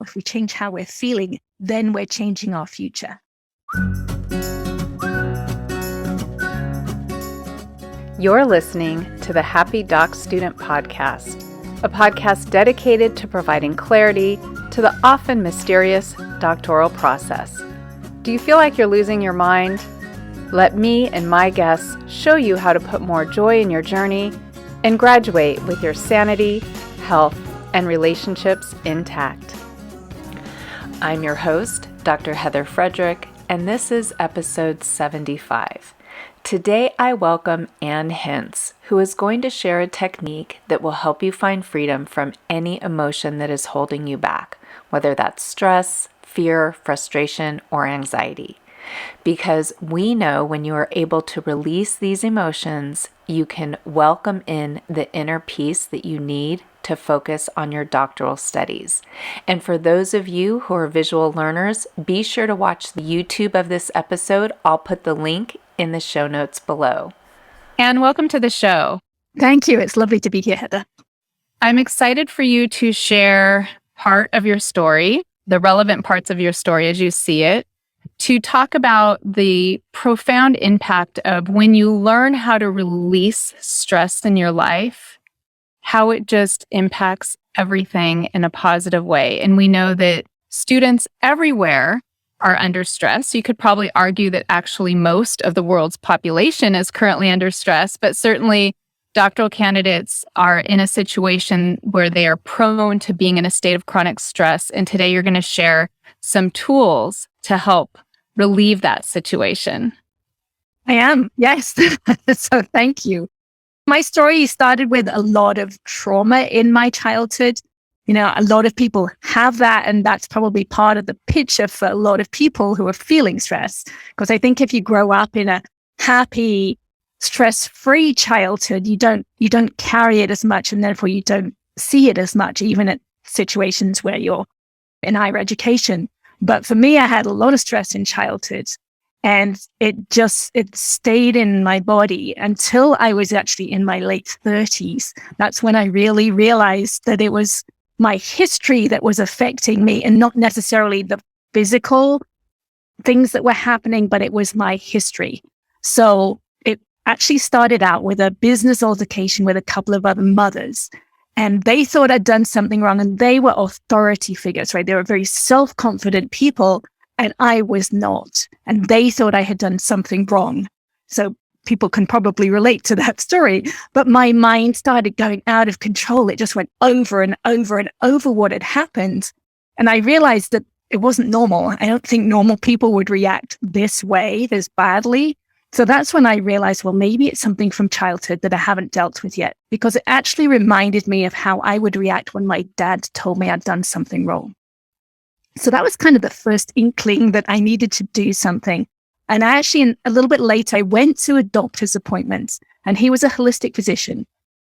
if we change how we're feeling, then we're changing our future. You're listening to the Happy Doc Student Podcast, a podcast dedicated to providing clarity to the often mysterious doctoral process. Do you feel like you're losing your mind? Let me and my guests show you how to put more joy in your journey and graduate with your sanity, health, and relationships intact. I'm your host, Dr. Heather Frederick, and this is episode 75. Today, I welcome Ann Hince, who is going to share a technique that will help you find freedom from any emotion that is holding you back, whether that's stress, fear, frustration, or anxiety. Because we know when you are able to release these emotions, you can welcome in the inner peace that you need to focus on your doctoral studies. And for those of you who are visual learners, be sure to watch the YouTube of this episode. I'll put the link in the show notes below. Ann, welcome to the show. Thank you. It's lovely to be here, Heather. I'm excited for you to share part of your story, the relevant parts of your story as you see it, to talk about the profound impact of when you learn how to release stress in your life, how it just impacts everything in a positive way. And we know that students everywhere are under stress. You could probably argue that actually most of the world's population is currently under stress, but certainly doctoral candidates are in a situation where they are prone to being in a state of chronic stress. And today you're going to share some tools to help relieve that situation. I am, yes. So thank you. My story started with a lot of trauma in my childhood. You know, a lot of people have that, and that's probably part of the picture for a lot of people who are feeling stress. Because I think if you grow up in a happy, stress-free childhood, you don't carry it as much, and therefore you don't see it as much, even at situations where you're in higher education. But for me, I had a lot of stress in childhood, and it stayed in my body until I was actually in my late 30s. That's when I really realized that it was my history that was affecting me, and not necessarily the physical things that were happening, but it was my history. So it actually started out with a business altercation with a couple of other mothers. And they thought I'd done something wrong, and they were authority figures, right? They were very self-confident people, and I was not. And they thought I had done something wrong. So people can probably relate to that story. But my mind started going out of control. It just went over and over and over what had happened. And I realized that it wasn't normal. I don't think normal people would react this way, this badly. So that's when I realized, well, maybe it's something from childhood that I haven't dealt with yet, because it actually reminded me of how I would react when my dad told me I'd done something wrong. So that was kind of the first inkling that I needed to do something. And I actually, a little bit later, I went to a doctor's appointment, and he was a holistic physician.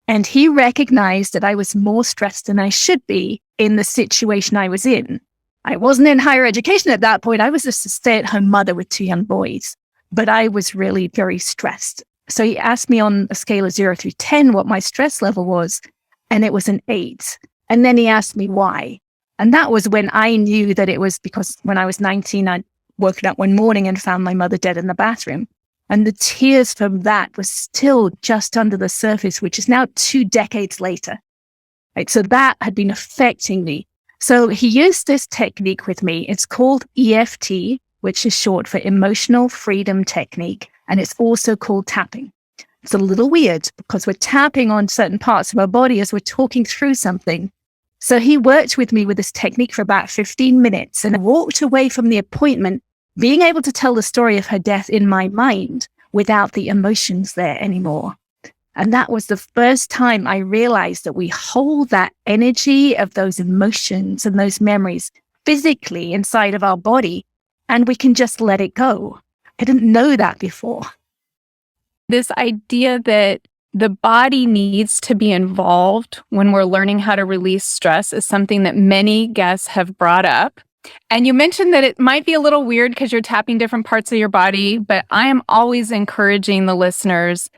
And he recognized that I was more stressed than I should be in the situation I was in. I wasn't in higher education at that point. I was just a stay-at-home mother with 2 young boys. But I was really very stressed. So he asked me on a scale of 0 through 10 what my stress level was, and it was an 8. And then he asked me why. And that was when I knew that it was because when I was 19, I'd woken up one morning and found my mother dead in the bathroom. And the tears from that was still just under the surface, which is now 2 decades later. Right? So that had been affecting me. So he used this technique with me. It's called EFT, which is short for Emotional Freedom Technique. And it's also called tapping. It's a little weird because we're tapping on certain parts of our body as we're talking through something. So he worked with me with this technique for about 15 minutes and walked away from the appointment being able to tell the story of her death in my mind without the emotions there anymore. And that was the first time I realized that we hold that energy of those emotions and those memories physically inside of our body, and we can just let it go. I didn't know that before. This idea that the body needs to be involved when we're learning how to release stress is something that many guests have brought up. And you mentioned that it might be a little weird because you're tapping different parts of your body, but I am always encouraging the listeners,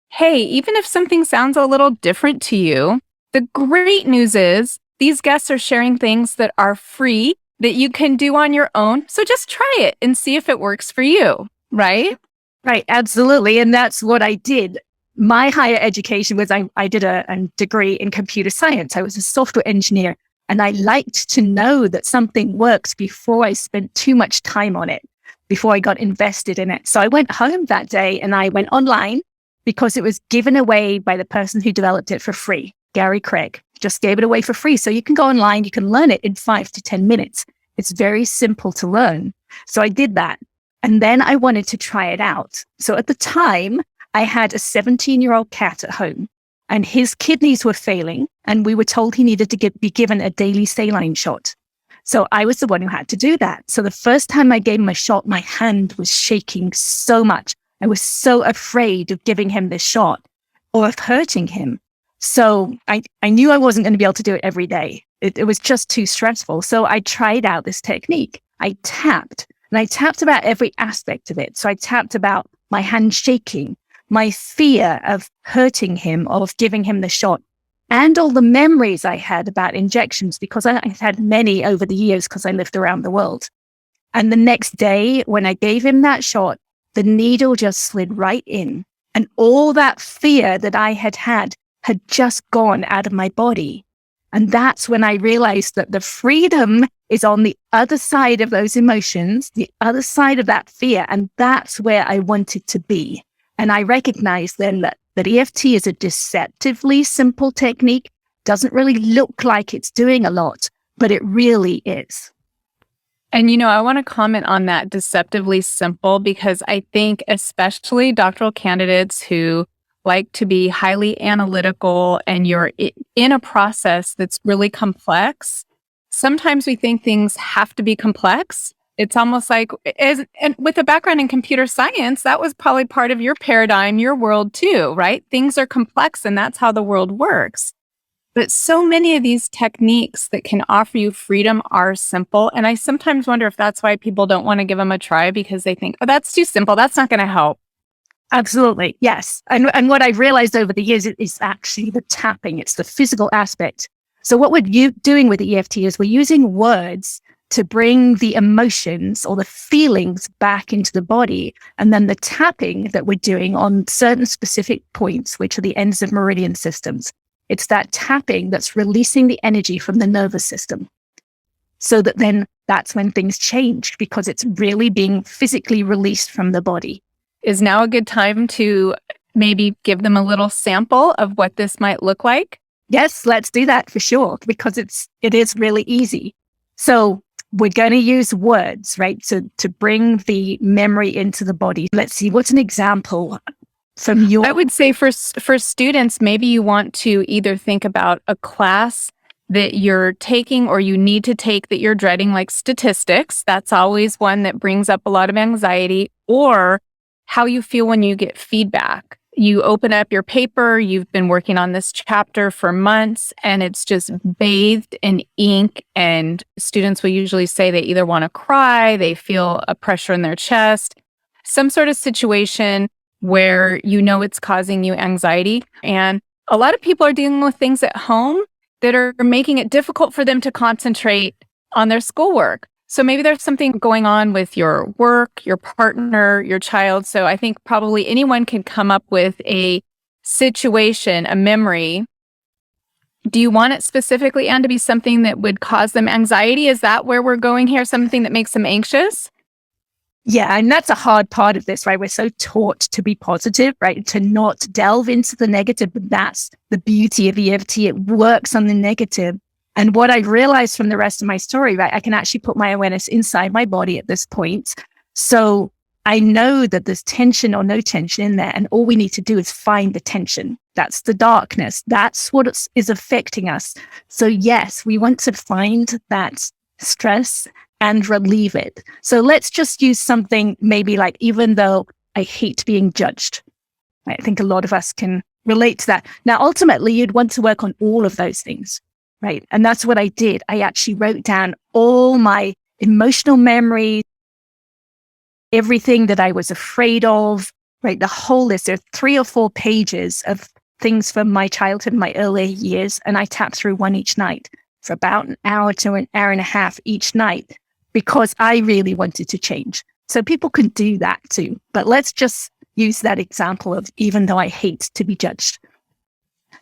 hey, even if something sounds a little different to you, the great news is these guests are sharing things that are free that you can do on your own. So just try it and see if it works for you, right? Right, absolutely. And that's what I did. My higher education was I did a degree in computer science. I was a software engineer, and I liked to know that something works before I spent too much time on it, before I got invested in it. So I went home that day and I went online because it was given away by the person who developed it for free. Gary Craig just gave it away for free. So you can go online, you can learn it in 5 to 10 minutes. It's very simple to learn. So I did that. And then I wanted to try it out. So at the time, I had a 17-year-old cat at home, and his kidneys were failing, and we were told he needed to be given a daily saline shot. So I was the one who had to do that. So the first time I gave him a shot, my hand was shaking so much. I was so afraid of giving him this shot or of hurting him. So I knew I wasn't going to be able to do it every day. It was just too stressful. So I tried out this technique. I tapped, and I tapped about every aspect of it. So I tapped about my hand shaking, my fear of hurting him or of giving him the shot, and all the memories I had about injections, because I've had many over the years because I lived around the world. And the next day, when I gave him that shot, the needle just slid right in. And all that fear that I had just gone out of my body. And that's when I realized that the freedom is on the other side of those emotions, the other side of that fear. And that's where I wanted to be. And I recognized then that EFT is a deceptively simple technique, doesn't really look like it's doing a lot, but it really is. And, I want to comment on that deceptively simple, because I think especially doctoral candidates who like to be highly analytical and you're in a process that's really complex, sometimes we think things have to be complex. It's almost like, and with a background in computer science, that was probably part of your paradigm, your world too, right? Things are complex and that's how the world works. But so many of these techniques that can offer you freedom are simple. And I sometimes wonder if that's why people don't want to give them a try, because they think, oh, that's too simple. That's not going to help. Absolutely. Yes. And what I've realized over the years is actually the tapping. It's the physical aspect. So what we're doing with the EFT is we're using words to bring the emotions or the feelings back into the body. And then the tapping that we're doing on certain specific points, which are the ends of meridian systems. It's that tapping that's releasing the energy from the nervous system. So that then that's when things change, because it's really being physically released from the body. Is now a good time to maybe give them a little sample of what this might look like? Yes, let's do that for sure, because it is really easy. So we're going to use words, right? So to bring the memory into the body. Let's see, what's an example from your... I would say for students, maybe you want to either think about a class that you're taking or you need to take that you're dreading, like statistics. That's always one that brings up a lot of anxiety. Or how you feel when you get feedback. You open up your paper, you've been working on this chapter for months, and it's just bathed in ink. And students will usually say they either want to cry, they feel a pressure in their chest, some sort of situation where it's causing you anxiety. And a lot of people are dealing with things at home that are making it difficult for them to concentrate on their schoolwork. So maybe there's something going on with your work, your partner, your child. So I think probably anyone can come up with a situation, a memory. Do you want it specifically, Ann, to be something that would cause them anxiety? Is that where we're going here? Something that makes them anxious? Yeah, and that's a hard part of this, right? We're so taught to be positive, right? To not delve into the negative, but that's the beauty of EFT. It works on the negative. And what I realized from the rest of my story, right, I can actually put my awareness inside my body at this point. So I know that there's tension or no tension in there. And all we need to do is find the tension. That's the darkness. That's what is affecting us. So yes, we want to find that stress and relieve it. So let's just use something maybe like, even though I hate being judged. I think a lot of us can relate to that. Now, ultimately, you'd want to work on all of those things. Right. And that's what I did. I actually wrote down all my emotional memories, everything that I was afraid of, right? The whole list. There are 3 or 4 pages of things from my childhood, my early years, and I tapped through one each night. for about an hour to an hour and a half each night because I really wanted to change. So people can do that too. But let's just use that example of even though I hate to be judged.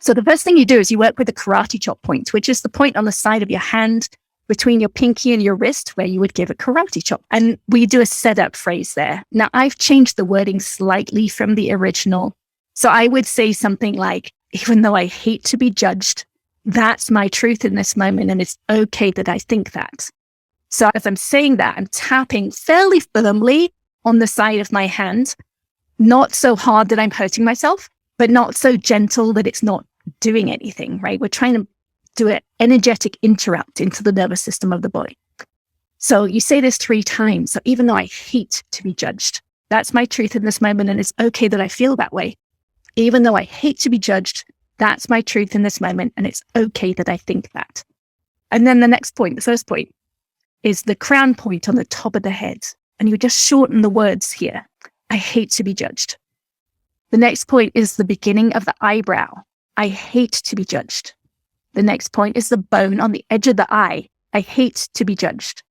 So the first thing you do is you work with the karate chop point, which is the point on the side of your hand between your pinky and your wrist where you would give a karate chop. And we do a setup phrase there. Now, I've changed the wording slightly from the original. So I would say something like, even though I hate to be judged, that's my truth in this moment, and it's okay that I think that. So as I'm saying that, I'm tapping fairly firmly on the side of my hand, not so hard that I'm hurting myself, but not so gentle that it's not doing anything, right? We're trying to do an energetic interrupt into the nervous system of the body. So you say this 3 times. So even though I hate to be judged, that's my truth in this moment, and it's okay that I feel that way. Even though I hate to be judged, that's my truth in this moment, and it's okay that I think that. And then the next point, the first point, is the crown point on the top of the head. And you just shorten the words here. I hate to be judged. The next point is the beginning of the eyebrow. I hate to be judged. The next point is the bone on the edge of the eye. I hate to be judged.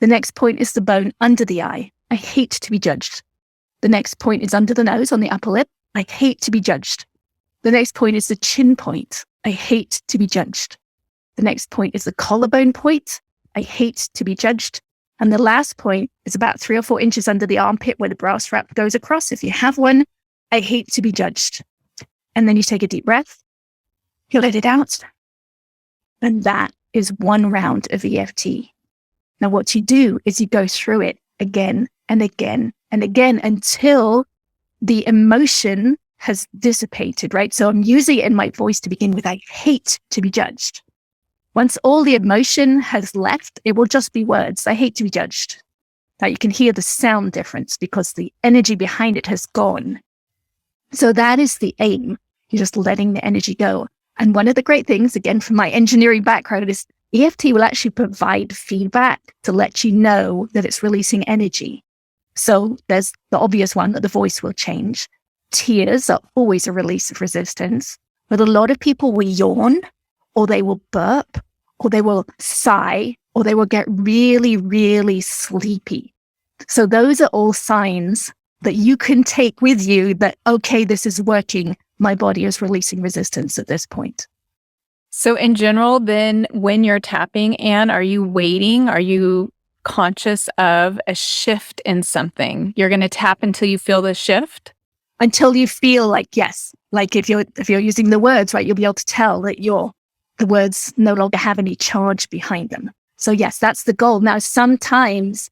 The next point is the bone under the eye. I hate to be judged. The next point is under the nose on the upper lip. I hate to be judged. The next point is the chin point. I hate to be judged. The next point is the collarbone point. I hate to be judged. And the last point is about 3 or 4 inches under the armpit where the bra strap goes across. If you have one, I hate to be judged. And then you take a deep breath. You let it out. And that is 1 round of EFT. Now, what you do is you go through it again and again and again until the emotion has dissipated, right? So I'm using it in my voice to begin with, I hate to be judged. Once all the emotion has left, it will just be words. I hate to be judged. Now you can hear the sound difference because the energy behind it has gone. So that is the aim. You're just letting the energy go. And one of the great things, again, from my engineering background, is EFT will actually provide feedback to let you know that it's releasing energy. So there's the obvious one that the voice will change. Tears are always a release of resistance, but a lot of people will yawn, or they will burp, or they will sigh, or they will get really, really sleepy. So those are all signs that you can take with you that, okay, this is working. My body is releasing resistance at this point. So in general, then when you're tapping, Ann, are you waiting? Are you conscious of a shift in something? You're going to tap until you feel the shift? Until you feel like, yes, like if you're using the words, right, you'll be able to tell that the words no longer have any charge behind them. So yes, that's the goal. Now, sometimes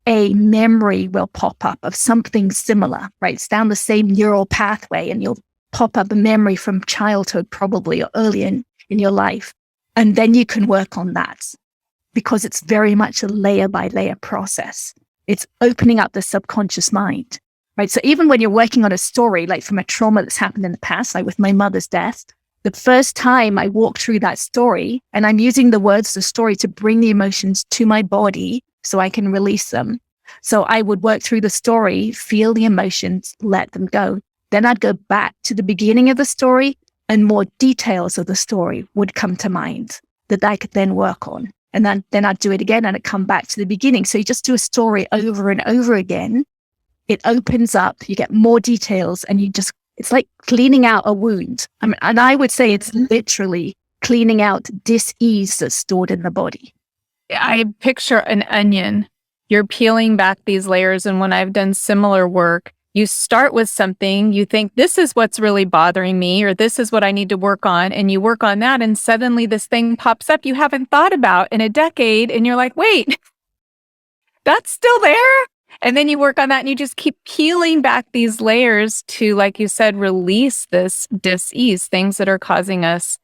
a memory will pop up of something similar, right? It's down the same neural pathway, and you'll pop up a memory from childhood probably, or early in your life. And then you can work on that because it's very much a layer by layer process. It's opening up the subconscious mind, right? So even when you're working on a story, like from a trauma that's happened in the past, like with my mother's death, the first time I walk through that story and I'm using the words of the story to bring the emotions to my body so I can release them. So I would work through the story, feel the emotions, let them go. Then I'd go back to the beginning of the story and more details of the story would come to mind that I could then work on. And then I'd do it again and I'd come back to the beginning. So you just do a story over and over again. It opens up, you get more details, and it's like cleaning out a wound. And I would say it's literally cleaning out dis-ease that's stored in the body. I picture an onion. You're peeling back these layers. And when I've done similar work, you start with something, you think this is what's really bothering me, or this is what I need to work on. And you work on that. And suddenly this thing pops up you haven't thought about in a decade. And you're like, wait, that's still there. And then you work on that and you just keep peeling back these layers to, like you said, release this dis-ease, things that are causing us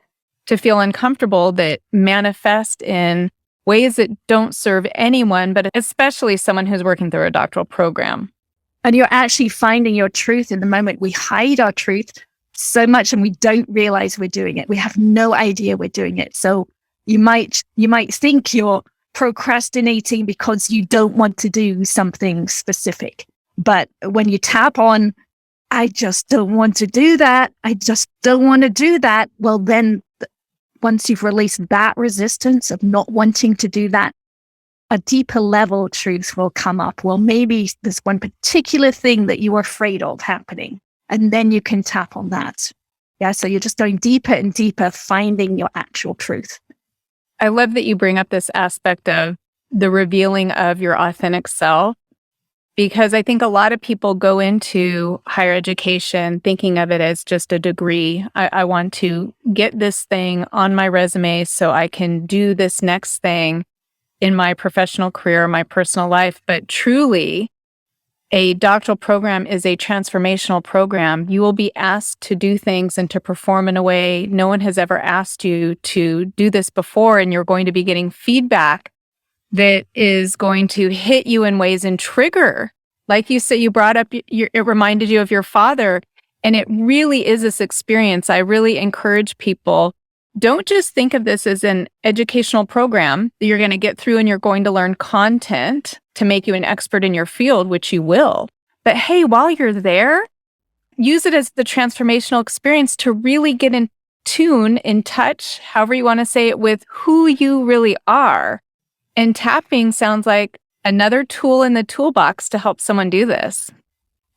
to feel uncomfortable that manifest in ways that don't serve anyone, but especially someone who's working through a doctoral program. And you're actually finding your truth in the moment. We hide our truth so much and we don't realize we're doing it. We have no idea we're doing it. So you might think you're procrastinating because you don't want to do something specific. But when you tap on, I just don't want to do that. I just don't want to do that. Well, then once you've released that resistance of not wanting to do that, a deeper level truth will come up. Well, maybe there's one particular thing that you were afraid of happening, and then you can tap on that. Yeah. So you're just going deeper and deeper, finding your actual truth. I love that you bring up this aspect of the revealing of your authentic self, because I think a lot of people go into higher education thinking of it as just a degree. I want to get this thing on my resume so I can do this next thing in my professional career, my personal life. But truly, a doctoral program is a transformational program. You will be asked to do things and to perform in a way no one has ever asked you to do this before, and you're going to be getting feedback that is going to hit you in ways and trigger. Like you said, you brought up, it reminded you of your father, and it really is this experience. I really encourage people, don't just think of this as an educational program that you're going to get through and you're going to learn content to make you an expert in your field, which you will. But hey, while you're there, use it as the transformational experience to really get in tune, in touch, however you want to say it, with who you really are. And tapping sounds like another tool in the toolbox to help someone do this.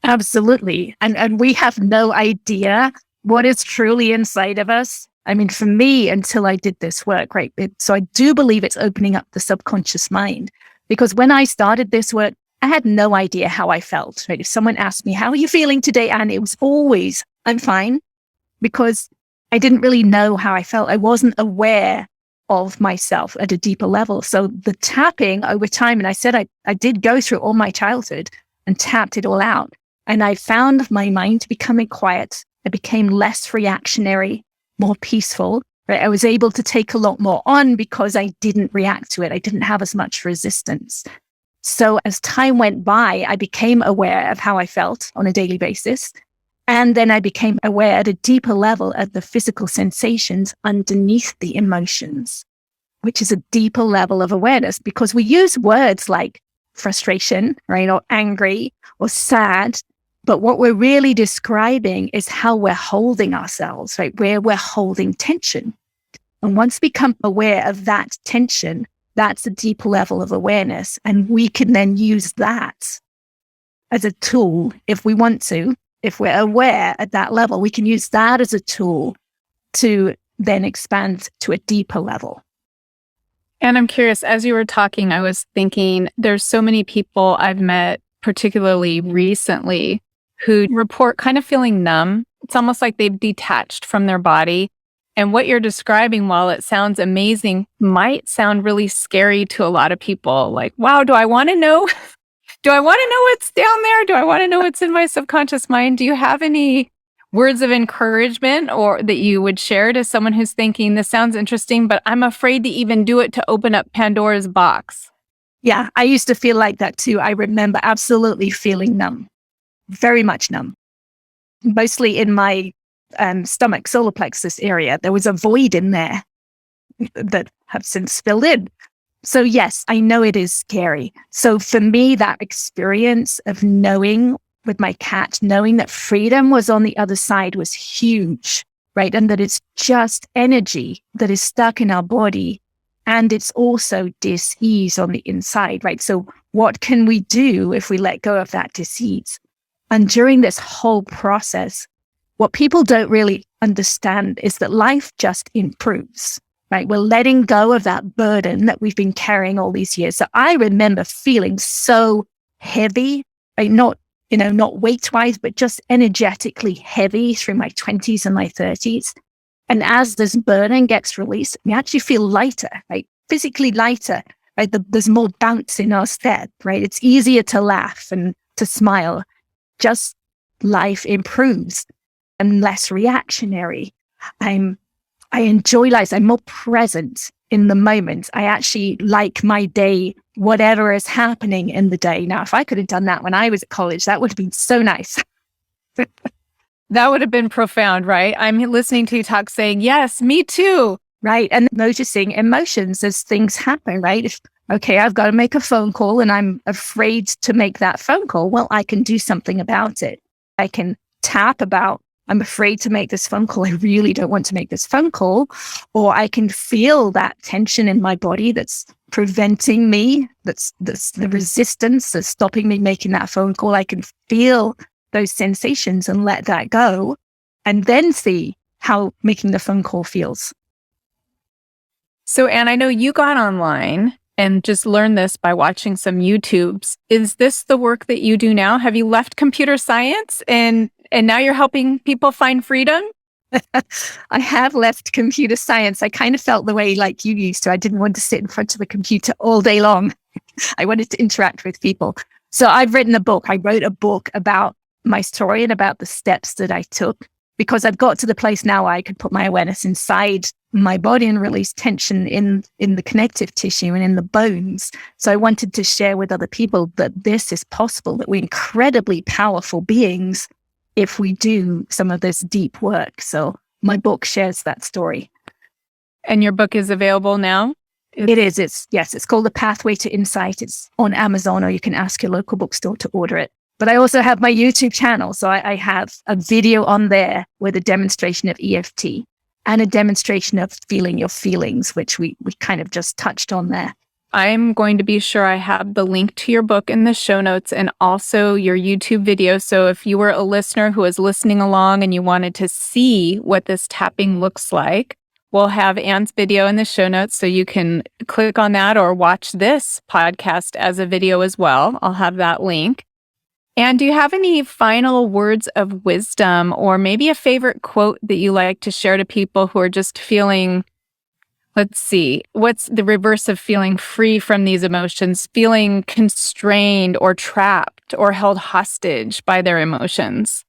Absolutely. And we have no idea what is truly inside of us. I mean, for me, until I did this work, right? So I do believe it's opening up the subconscious mind, because when I started this work, I had no idea how I felt, right? If someone asked me, how are you feeling today, Anne? It was always, I'm fine, because I didn't really know how I felt. I wasn't aware of myself at a deeper level. So the tapping over time, and I said I did go through all my childhood and tapped it all out. And I found my mind becoming quiet. I became less reactionary, more peaceful. Right? I was able to take a lot more on because I didn't react to it. I didn't have as much resistance. So as time went by, I became aware of how I felt on a daily basis. And then I became aware at a deeper level of the physical sensations underneath the emotions, which is a deeper level of awareness, because we use words like frustration, right, or angry or sad. But what we're really describing is how we're holding ourselves, right, where we're holding tension. And once we become aware of that tension, that's a deeper level of awareness. And we can then use that as a tool if we want to. If we're aware at that level, we can use that as a tool to then expand to a deeper level. And I'm curious, as you were talking, I was thinking there's so many people I've met, particularly recently, who report kind of feeling numb. It's almost like they've detached from their body. And what you're describing, while it sounds amazing, might sound really scary to a lot of people. Like, wow, do I want to know? Do I want to know what's down there? Do I want to know what's in my subconscious mind? Do you have any words of encouragement or that you would share to someone who's thinking, this sounds interesting, but I'm afraid to even do it to open up Pandora's box? Yeah, I used to feel like that too. I remember absolutely feeling numb, very much numb, mostly in my stomach, solar plexus area. There was a void in there that have since filled in. So yes, I know it is scary. So for me, that experience of knowing with my cat, knowing that freedom was on the other side was huge, right? And that it's just energy that is stuck in our body. And it's also dis-ease on the inside, right? So what can we do if we let go of that dis-ease? And during this whole process, what people don't really understand is that life just improves. Right? We're letting go of that burden that we've been carrying all these years. So I remember feeling so heavy, right? Not weight-wise, but just energetically heavy through my 20s and my 30s. And as this burden gets released, we actually feel lighter, right? Physically lighter, right? There's more bounce in our step, right? It's easier to laugh and to smile. Just life improves. I'm less reactionary. I enjoy life. I'm more present in the moment. I actually like my day, whatever is happening in the day. Now, if I could have done that when I was at college, that would have been so nice. That would have been profound, right? I'm listening to you talk saying, yes, me too. Right. And noticing emotions as things happen, right? Okay, I've got to make a phone call and I'm afraid to make that phone call. Well, I can do something about it. I can tap about I'm afraid to make this phone call. I really don't want to make this phone call. Or I can feel that tension in my body that's preventing me, that's the resistance that's stopping me making that phone call. I can feel those sensations and let that go, and then see how making the phone call feels. So, Ann, I know you got online and just learned this by watching some YouTubes. Is this the work that you do now? Have you left computer science and now you're helping people find freedom? I have left computer science. I kind of felt the way like you used to. I didn't want to sit in front of a computer all day long. I wanted to interact with people. So I've written a book. I wrote a book about my story and about the steps that I took, because I've got to the place now where I could put my awareness inside my body and release tension in the connective tissue and in the bones. So I wanted to share with other people that this is possible, that we're incredibly powerful beings if we do some of this deep work. So my book shares that story. And your book is available now? It is. It's called The Pathway to Insight. It's on Amazon, or you can ask your local bookstore to order it. But I also have my YouTube channel. So I have a video on there with a demonstration of EFT and a demonstration of feeling your feelings, which we kind of just touched on there. I'm going to be sure I have the link to your book in the show notes and also your YouTube video. So if you were a listener who was listening along and you wanted to see what this tapping looks like, we'll have Ann's video in the show notes so you can click on that or watch this podcast as a video as well. I'll have that link. And do you have any final words of wisdom or maybe a favorite quote that you like to share to people who are just feeling, let's see, what's the reverse of feeling free from these emotions, feeling constrained or trapped or held hostage by their emotions?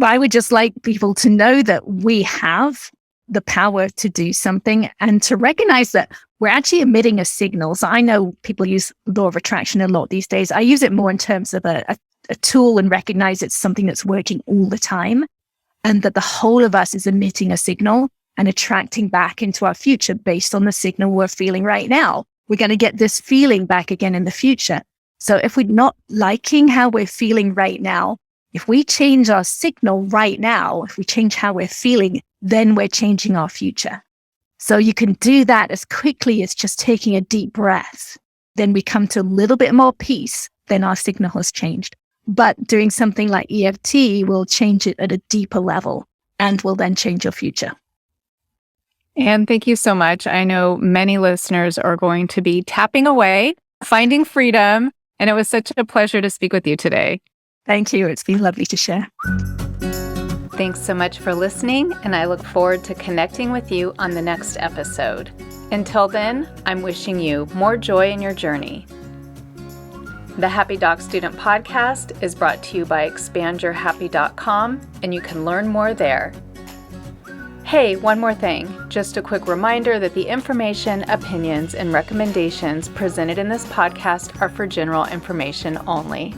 I would just like people to know that we have the power to do something and to recognize that we're actually emitting a signal. So I know people use law of attraction a lot these days. I use it more in terms of a tool and recognize it's something that's working all the time, and that the whole of us is emitting a signal and attracting back into our future based on the signal we're feeling right now. We're going to get this feeling back again in the future. So if we're not liking how we're feeling right now, if we change our signal right now, if we change how we're feeling, then we're changing our future. So you can do that as quickly as just taking a deep breath. Then we come to a little bit more peace, then our signal has changed. But doing something like EFT will change it at a deeper level and will then change your future. And thank you so much. I know many listeners are going to be tapping away, finding freedom, and it was such a pleasure to speak with you today. Thank you. It's been lovely to share. Thanks so much for listening, and I look forward to connecting with you on the next episode. Until then, I'm wishing you more joy in your journey. The Happy Doc Student Podcast is brought to you by expandyourhappy.com, and you can learn more there. Hey, one more thing. Just a quick reminder that the information, opinions, and recommendations presented in this podcast are for general information only.